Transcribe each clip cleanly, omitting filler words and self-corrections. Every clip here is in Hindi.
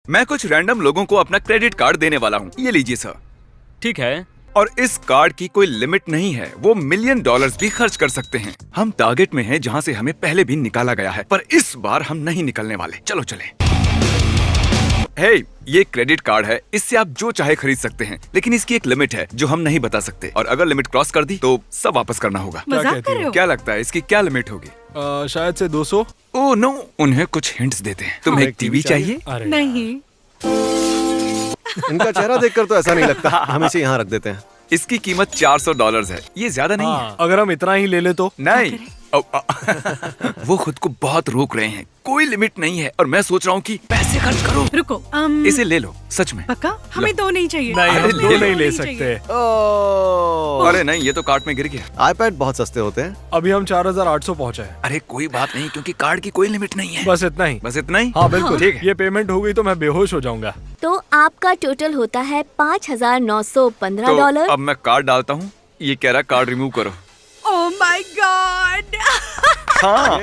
मैं कुछ रैंडम लोगों को अपना क्रेडिट कार्ड देने वाला हूँ। ये लीजिए सर। ठीक है। और इस कार्ड की कोई लिमिट नहीं है, वो $1,000,000 भी खर्च कर सकते हैं। हम टारगेट में हैं जहाँ से हमें पहले भी निकाला गया है, पर इस बार हम नहीं निकलने वाले। चलो चले। हे, ये क्रेडिट कार्ड है, इससे आप जो चाहे खरीद सकते हैं, लेकिन इसकी एक लिमिट है जो हम नहीं बता सकते, और अगर लिमिट क्रॉस कर दी तो सब वापस करना होगा। मजाक कर रहे हो? क्या लगता है इसकी क्या लिमिट होगी? शायद से 200। ओह नो, उन्हें कुछ हिंट्स देते हैं। तुम्हें एक टीवी चाहिए? नहीं। इनका चेहरा देखकर तो ऐसा नहीं लगता। हम इसे यहाँ रख देते हैं। इसकी कीमत $400 है। ये ज्यादा नहीं है। अगर हम इतना ही ले ले तो? नहीं। वो खुद को बहुत रोक रहे हैं। कोई लिमिट नहीं है और मैं सोच रहा हूँ कि पैसे खर्च करो। रुको, इसे ले लो, सच में। पक्का? हमें दो नहीं चाहिए। नहीं, अरे हम ले दो लो। नहीं ले सकते। अरे नहीं, ये तो कार्ट में गिर गया। आईपैड बहुत सस्ते होते हैं। अभी हम 4800 पहुँचे हैं। अरे कोई बात नहीं, क्योंकि कार्ड की कोई लिमिट नहीं है। बस इतना ही। बस इतना ही? हाँ बिल्कुल। ठीक है। ये पेमेंट हो गई तो मैं बेहोश हो जाऊंगा। तो आपका टोटल होता है $5,915। तो अब मैं कार्ड डालता हूँ। ये कह रहा कार्ड रिमूव करो। Oh my God. हाँ।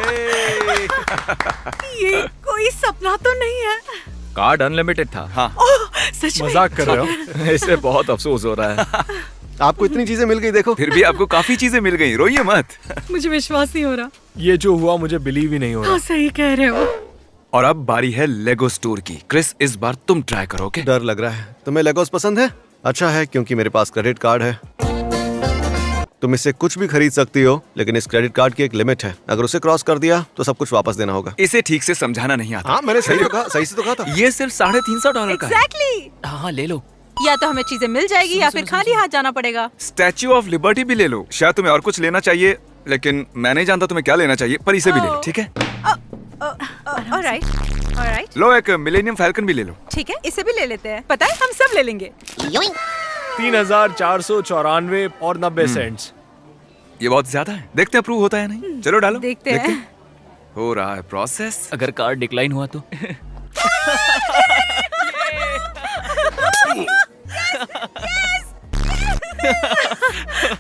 ये कोई सपना तो नहीं है? कार्ड अनलिमिटेड था। हाँ। ओह, सच में? मजाक कर रहे हो? इससे बहुत अफसोस हो रहा है। आपको इतनी चीजें मिल गई, देखो। फिर भी आपको काफी चीजें मिल गई, रोइए मत। मुझे विश्वास नहीं हो रहा। ये जो हुआ मुझे बिलीव ही नहीं हो हाँ, रहा। सही कह रहे हो। और अब बारी है लेगो स्टोर की। क्रिस, इस बार तुम ट्राई करो। ओके? डर लग रहा है। तुम्हें लेगोस पसंद है? अच्छा है, क्योंकि मेरे पास क्रेडिट कार्ड है। तुम इससे कुछ भी खरीद सकती हो, लेकिन इस क्रेडिट कार्ड की एक लिमिट है। अगर उसे क्रॉस कर दिया तो सब कुछ वापस देना होगा। इसे ठीक से समझाना नहीं आता। हाँ, मैंने सही तो कहा, सही से तो कहा था। ये सिर्फ $350 का है। एग्जैक्टली। हाँ ले लो। या तो हमें चीजें मिल जाएगी या फिर खाली हाथ जाना पड़ेगा। स्टैच्यू ऑफ लिबर्टी भी ले लो। शायद तुम्हें और कुछ लेना चाहिए, लेकिन मैं नहीं जानता तुम्हें क्या लेना चाहिए, पर इसे भी ले लो, ठीक है? Alright, alright. लो, एक मिलेनियम फैल्कन भी ले लो। ठीक है, इसे भी ले लेते हैं। पता है, हम सब ले लेंगे। 3494 और 90 सेंट्स। ये बहुत ज्यादा है। देखते हैं अप्रूव होता है नहीं। चलो डालो। देखते हैं। हो रहा है प्रोसेस। अगर कार्ड डिक्लाइन हुआ तो?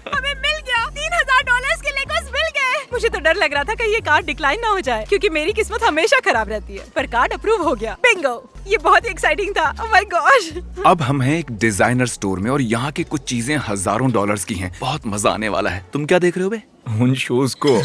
हमें मिल गया। $3000 के लेगोस मिल गए। मुझे तो डर लग रहा था कि ये कार्ड डिक्लाइन ना हो जाए, क्योंकि मेरी किस्मत हमेशा खराब रहती है। पर कार्ड अप्रूव हो गया। बिंगो। ये बहुत ही एक्साइटिंग था। Oh my gosh. अब हम हैं एक डिजाइनर स्टोर में और यहाँ की कुछ चीजें हजारों डॉलर्स की हैं। बहुत मजा आने वाला है। तुम क्या देख रहे हो बे? उन शूज को।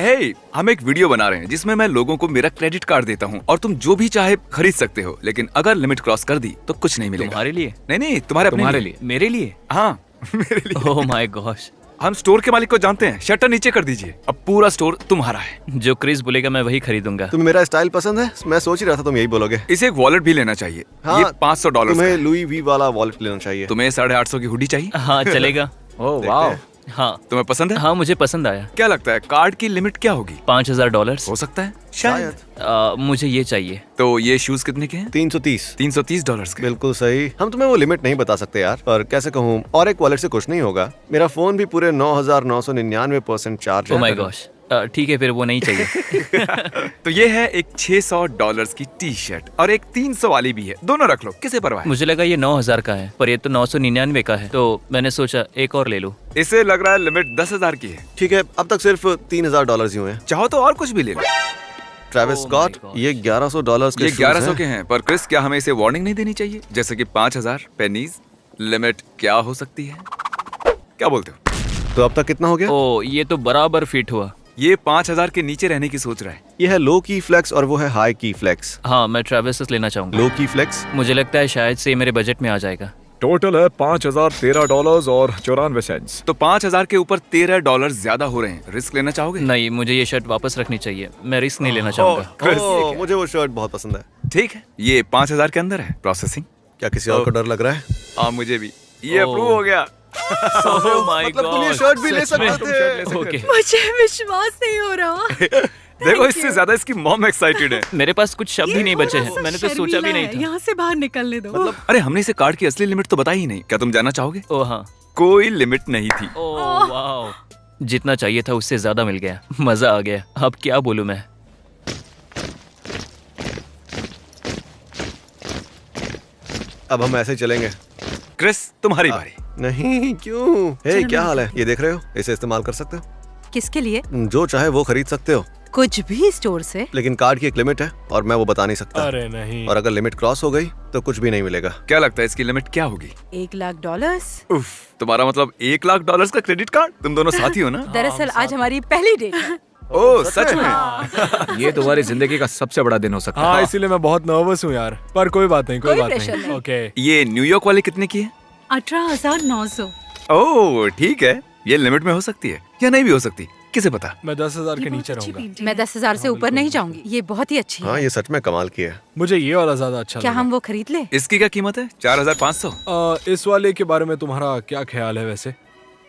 हे, हम एक वीडियो बना रहे हैं जिसमें मैं लोगों को मेरा क्रेडिट कार्ड देता हूँ और तुम जो भी चाहे खरीद सकते हो, लेकिन अगर लिमिट क्रॉस कर दी तो कुछ नहीं मिलेगा। तुम्हारे लिए? नहीं, तुम्हारे अपने लिए? मेरे लिए? हाँ, मेरे लिए। Oh my gosh. हम स्टोर के मालिक को जानते हैं। शटर नीचे कर दीजिए। अब पूरा स्टोर तुम्हारा है। जो क्रिस बोलेगा मैं वही खरीदूंगा। तुम्हें मेरा स्टाइल पसंद है? मैं सोच ही रहा था तुम यही बोलोगे। इसे एक वॉलेट भी लेना चाहिए। हाँ, ये $500 तुम्हें का है। लुई वी वाला वॉलेट लेना चाहिए। तुम्हें 850 की हुडी चाहिए? हाँ चलेगा। ओह देखते वाह। हैं। हाँ तुम्हें पसंद है? हाँ मुझे पसंद आया। क्या लगता है कार्ड की लिमिट क्या होगी? $5000। हो सकता है शायद। मुझे ये चाहिए। तो ये शूज कितने के हैं? 330। $330 के। बिल्कुल सही। हम तुम्हें वो लिमिट नहीं बता सकते यार, पर कैसे कहूँ, और एक वॉलेट से कुछ नहीं होगा। मेरा फोन भी पूरे 9999% चार्ज ओह है। My gosh. ठीक है, फिर वो नहीं चाहिए। तो ये है एक $600 की टी शर्ट और एक 300 वाली भी है। दोनों रख लो, किसे परवाह है? मुझे लगा ये 9000 का है, पर ये तो 999 का है, तो मैंने सोचा एक और ले लूं। इसे लग रहा है लिमिट 10,000 की है। ठीक है, अब तक सिर्फ $3000 ही हुए हैं। चाहो तो और कुछ भी ले लो। Travis Oh my Scott, gosh. ये $1100 के ये शूज 1100 हैं। के हैं, पर क्रिस क्या हमें इसे वार्निंग नहीं देनी चाहिए? जैसे कि 5000 पेनीज लिमिट क्या हो सकती है? क्या बोलते हो? तो अब तक कितना हो गया? ओ ये तो बराबर फिट हुआ। ये 5000 के नीचे रहने की सोच रहा है। ये है लो की फ्लेक्स और वो है हाई की फ्लेक्स। हाँ मैं ट्रेविस लेना चाहूंगा। लो की फ्लेक्स मुझे लगता है शायद से ये मेरे बजट में आ जाएगा। टोटल है $5013 और 94 सेंट्स। तो 5000 के ऊपर $13 ज्यादा हो रहे हैं। रिस्क लेना चाहोगे? नहीं, मुझे ये शर्ट वापस रखनी चाहिए। मैं रिस्क नहीं लेना चाहूंगा। ओह, मुझे वो शर्ट बहुत पसंद है। ठीक है, ये 5000 के अंदर है। प्रोसेसिंग। क्या किसी और को डर लग रहा है? हाँ मुझे भी। ये ओह। अप्रूव हो गया। Oh my God. मतलब तुम ये शर्ट भी ले सकते थे। ओके। मुझे विश्वास नहीं हो रहा। देखो, इससे ज्यादा इसकी मॉम एक्साइटेड है। मेरे पास कुछ शब्द ही नहीं बचे हैं। मैंने तो सोचा भी नहीं था। यहाँ से बाहर निकलने दो। मतलब अरे, हमने इसे कार्ड की असली लिमिट तो बताई ही नहीं। क्या तुम जानना चाहोगे? ओह हाँ। कोई लिमिट नहीं थी। Oh wow. जितना चाहिए था उससे ज्यादा मिल गया। मजा आ गया। अब क्या बोलूं मैं। अब हम ऐसे ही चलेंगे। क्रिस, तुम्हारी बारी। नहीं, क्यों? हे, क्या हाल है? ये देख रहे हो? इसे इस्तेमाल कर सकते हो। किसके लिए? जो चाहे वो खरीद सकते हो। कुछ भी स्टोर से? लेकिन कार्ड की एक लिमिट है और मैं वो बता नहीं सकता। अरे नहीं। और अगर लिमिट क्रॉस हो गई तो कुछ भी नहीं मिलेगा। क्या लगता है इसकी लिमिट क्या होगी? $1,00,000। उफ, तुम्हारा मतलब $1,00,000 का क्रेडिट कार्ड? तुम दोनों साथी हो ना? दरअसल आज हमारी पहली डेट है। ओह सच में? ये तुम्हारी जिंदगी का सबसे बड़ा दिन हो सकता है। हाँ, इसीलिए मैं बहुत नर्वस हूँ यार, पर कोई बात नहीं, कोई कोई बात प्रेशर नहीं। नहीं। ओके। ये न्यूयॉर्क वाली कितने की है? 18,900। ओह ठीक है, ये लिमिट में हो सकती है या नहीं भी हो सकती, किसे पता। मैं 10,000 के ये बहुत नीचे अच्छी रहूंगा। पेंटिंग मैं है। 10,000 से ऊपर नहीं जाऊंगी। ये बहुत ही अच्छी हाँ, है। ये सच में कमाल की है। मुझे ये वाला ज्यादा अच्छा क्या लगा। हम वो खरीद ले? इसकी क्या कीमत है? 4,500। इस वाले के बारे में तुम्हारा क्या ख्याल है वैसे?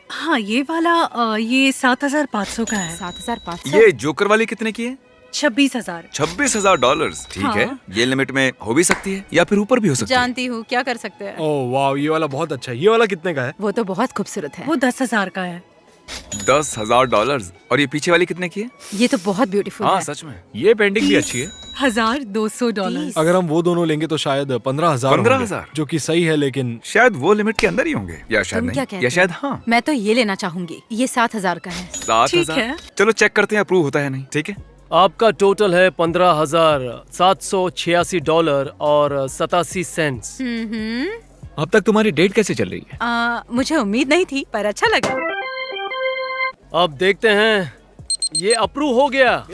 हाँ ये वाला ये 7,500 का है। 7,500। ये जोकर वाली कितने की है? 26,000। $26,000। ठीक हाँ। है, ये लिमिट में हो भी सकती है या फिर ऊपर भी हो सकती है। जानती हूँ, क्या कर सकते हैं। ओह वाह, ये वाला बहुत अच्छा है। ये वाला कितने का है? वो तो बहुत खूबसूरत है। वो 10,000 का है। $10,000। और ये पीछे वाली कितने की है? ये तो बहुत ब्यूटीफुल हाँ है। सच में। ये पेंटिंग भी अच्छी है। $1,200। अगर हम वो दोनों लेंगे तो शायद 15,000 15,000 जो कि सही है, लेकिन शायद वो लिमिट के अंदर ही होंगे या शायद तुम क्या नहीं, कहते या हो? शायद हाँ। मैं तो ये लेना चाहूंगी। ये 7,000 का है। 7,000। है। चलो चेक करते हैं अप्रूव होता है नहीं। ठीक है, आपका टोटल है $15,786 और 87 सेंट्स। अब तक तुम्हारी डेट कैसे चल रही है? मुझे उम्मीद नहीं थी, पर अच्छा लगा। अब देखते हैं, ये अप्रूव हो गया।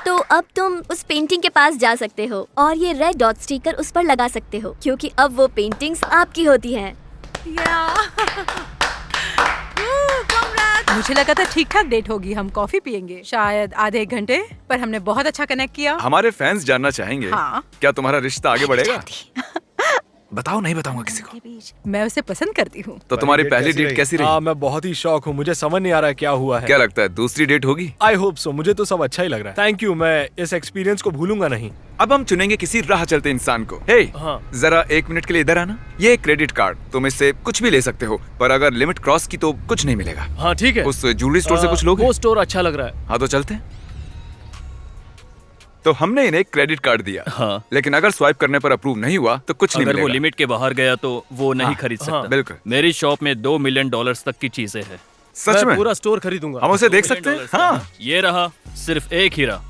तो अब तुम उस पेंटिंग के पास जा सकते हो और ये रेड डॉट स्टिकर उस पर लगा सकते हो, क्योंकि अब वो पेंटिंग्स आपकी होती हैं। मुझे लगा था ठीक ठाक डेट होगी, हम कॉफी पियेंगे शायद आधे एक घंटे, पर हमने बहुत अच्छा कनेक्ट किया। हमारे फैंस जानना चाहेंगे हाँ। क्या तुम्हारा रिश्ता आगे बढ़ेगा? बताओ, नहीं बताऊंगा किसी को। मैं उसे पसंद करती हूँ। तो तुम्हारी पहली डेट कैसी रही? हाँ, मैं बहुत ही शौक हूँ। मुझे समझ नहीं आ रहा है क्या हुआ है। क्या लगता है दूसरी डेट होगी? I hope so. मुझे तो सब अच्छा ही लग रहा है। थैंक यू, मैं इस एक्सपीरियंस को भूलूंगा नहीं। अब हम चुनेंगे किसी राह चलते इंसान को। हे, हाँ। जरा 1 मिनट के लिए इधर आना। ये एक क्रेडिट कार्ड, तुम इससे कुछ भी ले सकते हो, पर अगर लिमिट क्रॉस की तो कुछ नहीं मिलेगा। हाँ ठीक है। उस ज्वेलरी स्टोर से कुछ लोगे? वो स्टोर अच्छा लग रहा है। हाँ तो चलते हैं। तो हमने इन्हें क्रेडिट कार्ड दिया, हाँ। लेकिन अगर स्वाइप करने पर अप्रूव नहीं हुआ तो कुछ नहीं अगर वो मिलेगा। लिमिट के बाहर गया तो वो नहीं हाँ, खरीद सकता। हाँ, बिल्कुल। मेरी शॉप में $2 मिलियन तक की चीजें हैं। सच मैं में? पूरा स्टोर खरीदूंगा। हम उसे $2 देख सकते हैं? मिलियन हाँ। ये रहा, सिर्फ एक हीरा,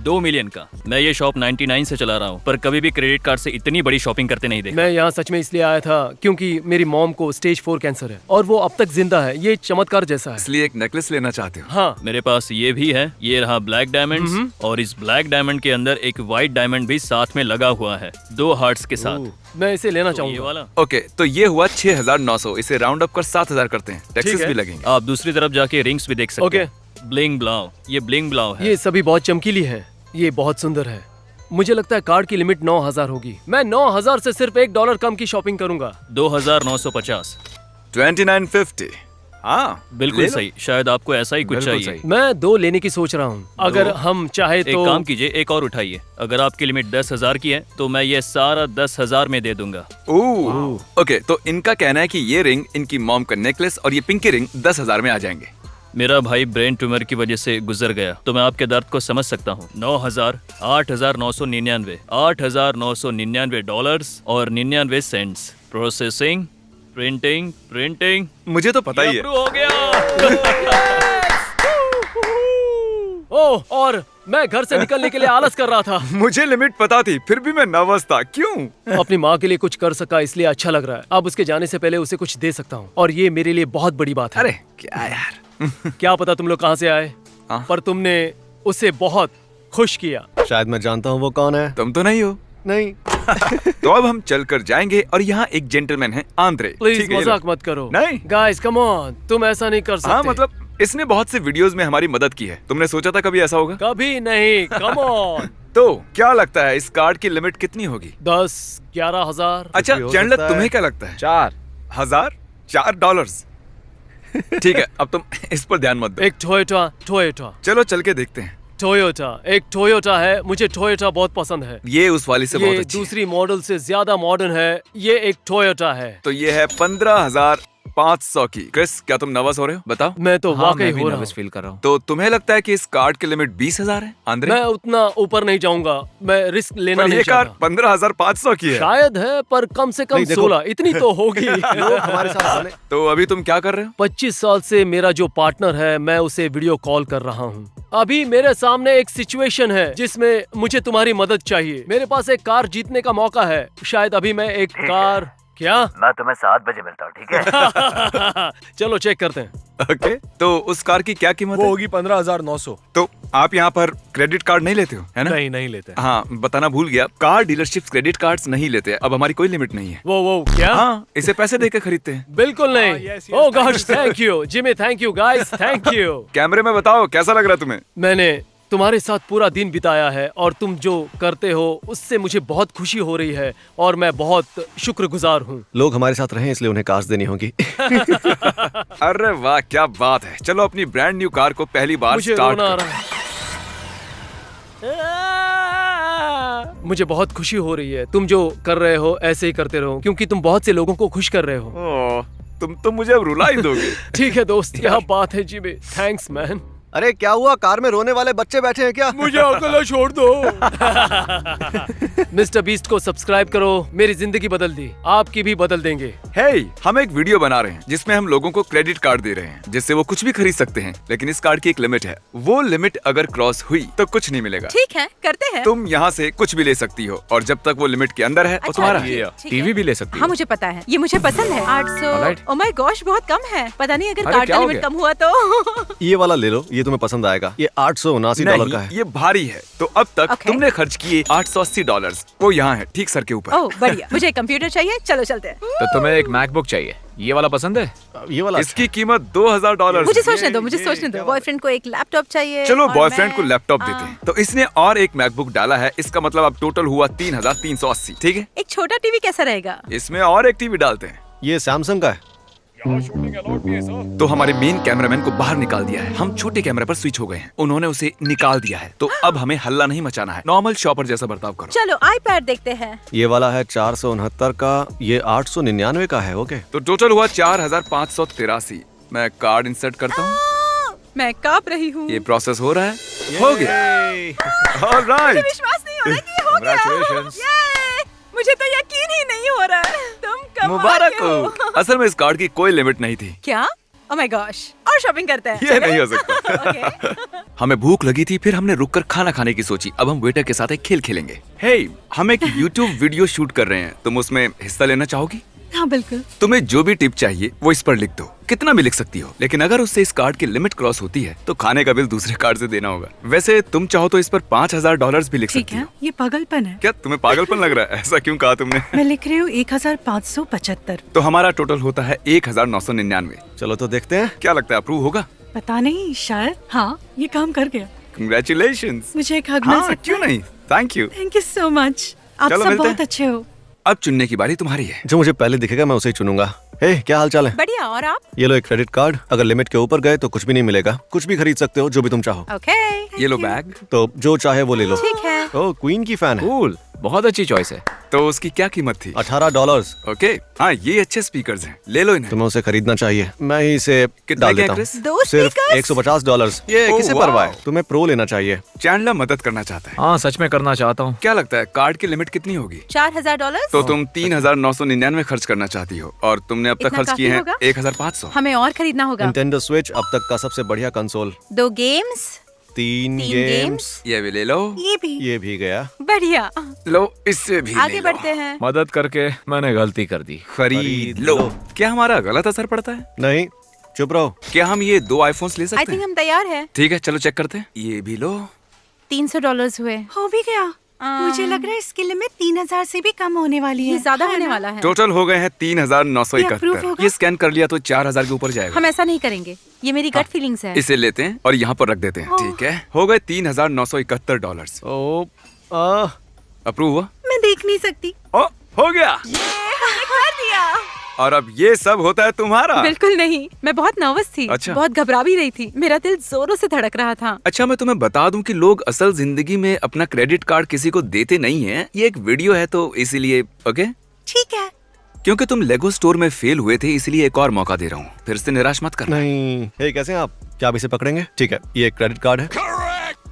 $2 मिलियन का। मैं ये शॉप 99 से चला रहा हूँ, पर कभी भी क्रेडिट कार्ड से इतनी बड़ी शॉपिंग करते नहीं देखा। मैं यहाँ सच में इसलिए आया था क्योंकि मेरी मॉम को स्टेज 4 कैंसर है और वो अब तक जिंदा है। ये चमत्कार जैसा है। इसलिए एक नेकलेस लेना चाहते हो? हाँ, मेरे पास ये भी है। ये रहा ब्लैक डायमंड्स, और इस ब्लैक डायमंड के अंदर एक व्हाइट डायमंड भी साथ में लगा हुआ है, 2 हार्ट्स के साथ। मैं इसे लेना तो ये चाहूंगा। वाला। ओके, तो ये हुआ 6,900। इसे राउंड अप कर 7,000 करते हैं। टैक्सेस है। भी लगेंगे। आप दूसरी तरफ जाके रिंग्स भी देख सकते ओके। हैं। ब्लिंग ब्लाउ, ये ब्लिंग ब्लाउ है। ये सभी बहुत चमकीली है। ये बहुत सुंदर है। मुझे लगता है कार्ड की लिमिट 9,000 होगी। मैं 9,000 से सिर्फ $1 कम की शॉपिंग करूंगा। 2,950। 2950। हाँ बिल्कुल ले लो। सही। शायद आपको ऐसा ही कुछ बिल्कुल चाहिए। सही। मैं 2 लेने की सोच रहा हूँ। अगर हम चाहे एक तो काम कीजिए, एक और उठाइए। अगर आपकी लिमिट 10,000 की है तो मैं ये सारा 10,000 में दे दूंगा। ओह, ओके, तो इनका कहना है कि ये रिंग, इनकी मॉम का नेकलेस और ये पिंकी रिंग 10,000 में आ जाएंगे। मेरा भाई ब्रेन ट्यूमर की वजह से गुजर गया, तो मैं आपके दर्द को समझ सकता हूँ। 9,000, 8,999, $8,999 और 99 सेंट्स। Processing, printing, printing. मुझे तो पता ही है। अप्रूव हो गया। ओह, और मैं घर से निकलने के लिए आलस कर रहा था। मुझे लिमिट पता थी, फिर भी मैं नर्वस था। क्यों? अपनी माँ के लिए कुछ कर सका इसलिए अच्छा लग रहा है। अब उसके जाने से पहले उसे कुछ दे सकता हूँ और ये मेरे लिए बहुत बड़ी बात है। अरे क्या यार। क्या पता तुम लोग कहाँ से आए, हाँ। पर तुमने उसे बहुत खुश किया। शायद मैं जानता हूँ वो कौन है। तुम तो नहीं हो। नहीं। तो अब हम चलकर जाएंगे और यहाँ एक जेंटलमैन है, आंद्रे। प्लीज ठीक है, ये लो। मजाक मत करो। नहीं। गाइस कम ऑन, तुम ऐसा नहीं कर सकते। हाँ मतलब इसने बहुत से वीडियोस में हमारी मदद की है। तुमने सोचा था कभी ऐसा होगा? कभी नहीं। Come on. तो क्या लगता है इस कार्ड की लिमिट कितनी होगी? 10-11,000। अच्छा भी हो चैंडलर, सकता है। तुम्हें क्या लगता है? 4,000। $4। ठीक है, अब तुम इस पर ध्यान मत दो। एक टोयोटा चलो चल के देखते हैं। एक टोयोटा है। मुझे टोयोटा बहुत पसंद है। ये उस वाली से बहुत ये अच्छी है। दूसरी मॉडल से ज्यादा मॉडर्न है। ये एक टोयोटा है। तो ये है 15,000 500 की। क्रिस, क्या तुम नर्वस हो रहे हो? बताओ। मैं तो हाँ, वाकई मैं भी हो रहा नर्वस हूँ। फील कर रहा हूँ। तो तुम्हें लगता है कि इस कार्ड की लिमिट 20,000 है? आंद्रे, मैं उतना ऊपर नहीं जाऊंगा, मैं रिस्क लेना पर नहीं ये कार चाहता। 15,500 की है। शायद है, पर कम से कम नहीं, देखो। 16 इतनी तो होगी। लोग हमारे साथ बने। तो अभी तुम क्या कर रहे हो? 25 साल से मेरा जो पार्टनर है, मैं उसे वीडियो कॉल कर रहा हूँ। अभी मेरे सामने एक सिचुएशन है जिसमें मुझे तुम्हारी मदद चाहिए। मेरे पास एक कार जीतने का मौका है। शायद अभी मैं एक कार क्या मैं तुम्हें 7 बजे मिलता हूँ, ठीक है? चलो चेक करते हैं। ओके, तो उस कार की क्या कीमत वो है? होगी 15,900। तो आप यहाँ पर क्रेडिट कार्ड नहीं लेते हो, है ना? नहीं, नहीं लेते। हाँ, बताना भूल गया, कार डीलरशिप्स क्रेडिट कार्ड्स नहीं लेते। अब हमारी कोई लिमिट नहीं है। वो क्या? हाँ, इसे पैसे देके खरीदते हैं। बिल्कुल नहीं। yes, yes, oh thank you, gosh, thank you Jimmy, thank you guys, thank you. कैमरे में बताओ कैसा लग रहा है तुम्हें? मैंने तुम्हारे साथ पूरा दिन बिताया है और तुम जो करते हो उससे मुझे बहुत खुशी हो रही है और मैं बहुत शुक्रगुजार हूँ। लोग हमारे साथ रहे इसलिए उन्हें कार्स देनी होगी। अरे वाह, क्या बात है। चलो अपनी ब्रांड न्यू कार को पहली बार मुझे स्टार्ट रोना आ करो। रहा है। मुझे बहुत खुशी हो रही है। तुम जो कर रहे हो ऐसे ही करते रहो, क्योंकि तुम बहुत से लोगों को खुश कर रहे हो। ओह, तुम तो मुझे अब रुला ही दोगे। ठीक है दोस्त, क्या बात है जिमी, थैंक्स मैन। अरे क्या हुआ, कार में रोने वाले बच्चे बैठे हैं क्या? मुझे अकेला छोड़ दो। मिस्टर बीस्ट को सब्सक्राइब करो, मेरी जिंदगी बदल दी, आपकी भी बदल देंगे। हे, हम एक वीडियो बना रहे हैं जिसमें हम लोगों को क्रेडिट कार्ड दे रहे हैं जिससे वो कुछ भी खरीद सकते हैं, लेकिन इस कार्ड की एक लिमिट है। वो लिमिट अगर क्रॉस हुई तो कुछ नहीं मिलेगा। ठीक है, करते हैं। तुम यहाँ से कुछ भी ले सकती हो और जब तक वो लिमिट के अंदर है वो अच्छा, तुम्हारा ठीक है। है। टीवी भी ले सकती हाँ हो। मुझे पता है, ये मुझे पसंद है। 800। Alright. ओ माय गॉश, बहुत कम है। पता नहीं अगर अरे, कार्ड क्या का हो लिमिट गया? कम हुआ तो। ये वाला ले लो, ये तुम्हें पसंद आएगा। ये $879 का नहीं, है। ये भारी है। तो अब तक Okay. तुमने खर्च किए $880। वो यहाँ है, ठीक सर के ऊपर। ओह बढ़िया, मुझे एक कंप्यूटर चाहिए। चलो चलते हैं। तो तुम्हें एक मैकबुक चाहिए, ये वाला पसंद है? ये वाला इसकी कीमत $2,000। मुझे सोचने दो, मुझे सोचने दो। बॉयफ्रेंड को एक लैपटॉप चाहिए। चलो और बॉयफ्रेंड मैं- को लैपटॉप देते हैं। तो इसने और एक मैकबुक डाला है, इसका मतलब अब टोटल हुआ 3,380। ठीक है, एक छोटा टीवी कैसा रहेगा? इसमें और एक टीवी डालते हैं। ये सैमसंग का है। तो हमारे मेन कैमरामैन को बाहर निकाल दिया है। हम छोटे कैमरे पर स्विच हो गए हैं, उन्होंने उसे निकाल दिया है। तो अब हमें हल्ला नहीं मचाना है, नॉर्मल शॉपर जैसा बर्ताव करो। चलो iPad देखते हैं। ये वाला है 469 का, ये 899 का है। ओके, तो टोटल हुआ 4,583। मैं कार्ड इंसर्ट करता हूँ। मैं कांप रही हूँ। ये प्रोसेस हो रहा है। हो गया। ऑलराइट। विश्वास नहीं हो रहा कि ये हो गया। Congratulations. ये! मुझे तो यकीन ही नहीं हो रहा है। तुम कमाल मुबारक के हो। असल में इस कार्ड की कोई लिमिट नहीं थी। क्या? ओह माय गॉश, और शॉपिंग करते हैं। ये नहीं हो सकता। ओके। हमें भूख लगी थी, फिर हमने रुककर खाना खाने की सोची। अब हम वेटर के साथ एक खेल खेलेंगे। हे, हम एक YouTube वीडियो शूट कर रहे हैं, तुम उसमें हिस्सा लेना चाहोगी? हाँ बिल्कुल। तुम्हें जो भी टिप चाहिए वो इस पर लिख दो, कितना भी लिख सकती हो, लेकिन अगर उससे इस कार्ड की लिमिट क्रॉस होती है तो खाने का बिल दूसरे कार्ड से देना होगा। वैसे तुम चाहो तो इस पर $5,000 भी लिख ठीक सकती है, हो। ये पागलपन है। क्या तुम्हें पागलपन लग रहा है? ऐसा क्यों कहा तुमने? मैं लिख रही हूँ 1575। तो हमारा टोटल होता है 1999। चलो तो देखते हैं। क्या लगता है, अप्रूव होगा? पता नहीं, शायद। हाँ, ये काम कर गया। कंग्रेचुलेशंस। मुझे एक हग मिल हाँ, सकता क्यों है? नहीं। Thank you. Thank you so much. आप चलो सब मिलते बहुत हैं। अच्छे हो। अब चुनने की बारी तुम्हारी है। जो मुझे पहले दिखेगा मैं उसे ही चुनूंगा। हे, क्या हाल चाल है? बढ़िया, और आप? ये लो एक क्रेडिट कार्ड। अगर लिमिट के ऊपर गए तो कुछ भी नहीं मिलेगा। कुछ भी खरीद सकते हो, जो भी तुम चाहो। ओके, ये लो बैग। तो जो चाहे वो ले लो। ठीक है। ओ, क्वीन की फैन है। कूल, बहुत अच्छी चॉइस है। तो उसकी क्या कीमत थी? $18। ओके, हाँ ये अच्छे स्पीकर्स हैं, ले लो इन्हें। तुम्हें उसे खरीदना चाहिए। मैं ही इसे कितने डाल के देता हैं, क्रिस? हूँ। दो सिर्फ speakers? $150। ये ओह, किसे वाह। परवाह है? तुम्हें प्रो लेना चाहिए। चैंडलर मदद करना चाहता है। हाँ, सच में करना चाहता हूँ। क्या लगता है कार्ड की लिमिट कितनी होगी? $4,000। तो तुम 3,999 खर्च करना चाहती हो और तुमने अब तक इतना खर्च किए काफी हैं होगा? 1,500। हमें और खरीदना होगा। Nintendo Switch अब तक का सबसे बढ़िया कंसोल। 2 गेम्स। 3 तीन गेम्स। ये भी ले लो। ये भी। ये भी गया। बढ़िया, लो, इससे भी आगे ले लो। बढ़ते हैं। मदद करके मैंने गलती कर दी। खरीद लो। क्या हमारा गलत असर पड़ता है? नहीं, चुप रहो। क्या हम ये 2 आईफोन्स ले आई सकते थिंक हैं? हम तैयार हैं। ठीक है, चलो चेक करते हैं। ये भी लो। $300 हुए। हो भी गया। मुझे लग रहा है इसकी लिमिट 3,000 से भी कम होने वाली है। ये ज्यादा है होने ना? वाला है। टोटल हो गए हैं ये approve 3,971। होगा? ये स्कैन कर लिया तो 4,000 के ऊपर जाएगा। हम ऐसा नहीं करेंगे, ये मेरी गट फीलिंग्स है। इसे लेते हैं और यहाँ पर रख देते हैं। ठीक है, हो गए $3,971। ओ, अप्रूव हुआ? मैं देख नहीं सकती। ओ, हो गया। हमने कर दिया। और अब ये सब होता है तुम्हारा। बिल्कुल नहीं, मैं बहुत नर्वस थी। अच्छा। बहुत घबरा भी रही थी, मेरा दिल जोरों से धड़क रहा था। अच्छा, मैं तुम्हें बता दूं कि लोग असल जिंदगी में अपना क्रेडिट कार्ड किसी को देते नहीं हैं। ये एक वीडियो है तो इसीलिए। ओके, ठीक है, क्योंकि तुम लेगो स्टोर में फेल हुए थे इसलिए एक और मौका दे रहा हूँ, फिर से निराश मत करना। नहीं, हे कैसे हैं आप? क्या आप इसे पकड़ेंगे? ठीक है, ये एक क्रेडिट कार्ड है।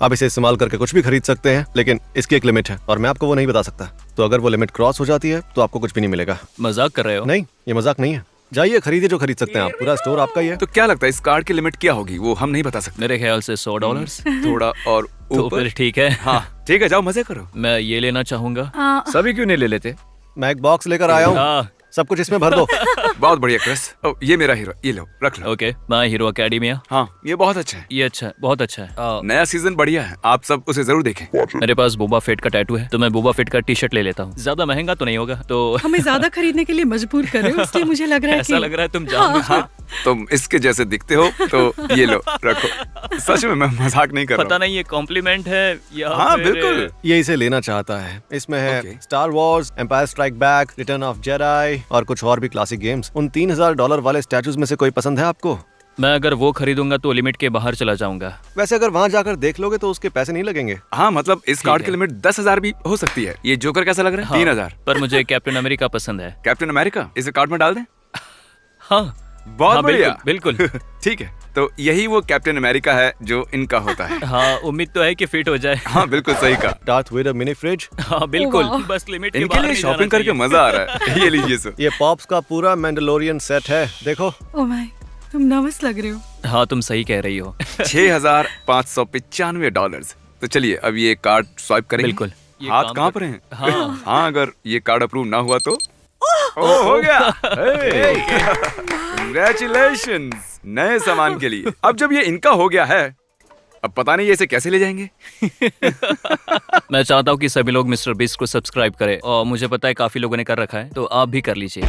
आप इसे इस्तेमाल करके कुछ भी खरीद सकते हैं, लेकिन इसकी एक लिमिट है और मैं आपको वो नहीं बता सकता। तो अगर वो लिमिट क्रॉस हो जाती है तो आपको कुछ भी नहीं मिलेगा। मजाक कर रहे हो? नहीं, ये मजाक नहीं है। जाइए खरीदिए जो खरीद सकते हैं आप, पूरा स्टोर आपका ही है। तो क्या लगता है इस कार्ड की लिमिट क्या होगी? वो हम नहीं बता सकते। मेरे ख्याल से $100। थोड़ा और तो ऊपर। फिर ठीक है। हाँ ठीक है, जाओ मजे करो। मैं ये लेना चाहूंगा। सभी क्यों नहीं ले लेते? मैं एक बॉक्स लेकर आया हूँ, हाँ, सब कुछ इसमें भर दो। बहुत बढ़िया क्रिस। ओ, ये मेरा हीरो, ये लो, रख लो। Okay, my hero academia. हाँ ये बहुत अच्छा है। ये अच्छा है, बहुत अच्छा है। नया सीजन बढ़िया है, आप सब उसे जरूर देखें। मेरे पास बोबा फेट का टैटू है, तो मैं बोबा फेट का टी शर्ट ले लेता हूँ। ज्यादा महंगा तो नहीं होगा, तो हमें ज्यादा खरीदने के लिए मजबूर कर रहे हो, इसलिए मुझे लग रहा है ऐसा लग रहा है तुम जान हाँ तुम इसके जैसे दिखते हो, तो ये लो रखो। सच में मैं मजाक नहीं कर पता रहा नहीं ये कॉम्प्लीमेंट है या हाँ फिर- बिल्कुल। ये इसे लेना चाहता है। इसमें है Okay. Star Wars, Empire Strike Back, Return of Jedi और कुछ और भी क्लासिक गेम्स। उन $3000 वाले स्टैचूज में से कोई पसंद है आपको? मैं अगर वो खरीदूंगा तो लिमिट के बाहर चला जाऊंगा। वैसे अगर वहाँ जाकर देख लोगे तो उसके पैसे नहीं लगेंगे। हाँ मतलब इस कार्ड की है। लिमिट 10,000 भी हो सकती है। ये जोकर कैसा लग रहा है? हाँ, 3,000। पर मुझे कैप्टन अमेरिका पसंद है। कैप्टन अमेरिका इसे कार्ड में डाल दें? हाँ बहुत हाँ, बढ़िया। बिल्कुल। ठीक है, तो यही वो कैप्टन अमेरिका है जो इनका होता है। हाँ, उम्मीद तो है कि फिट हो जाए। हाँ बिल्कुल सही कहा। डार्थ वेडर मिनी फ्रिज, हाँ बिल्कुल, वाह। बस लिमिट के इनके बाहर लिए नहीं शॉपिंग जाना करके चाहिए। मजा आ रहा है। ये लीजिए सर। ये पॉप्स का पूरा मैंडलोरियन सेट है, देखो। ओ माय, तुम नर्वस लग रहे हो। हाँ तुम सही कह रही हो। $6,595। तो चलिए अब ये कार्ड स्वाइप करेंगे। बिल्कुल। ये हाथ काम कहाँ कर- पर हैं? हाँ। हाँ अगर ये कार्ड अप्रूव ना हुआ तो हो गया। कंग्रेचुलेशंस नए सामान के लिए। अब जब ये इनका हो गया है, अब पता नहीं ये इसे कैसे ले जाएंगे। मैं चाहता हूँ कि सभी लोग मिस्टर बीस्ट को सब्सक्राइब करें, और मुझे पता है काफी लोगों ने कर रखा है, तो आप भी कर लीजिए।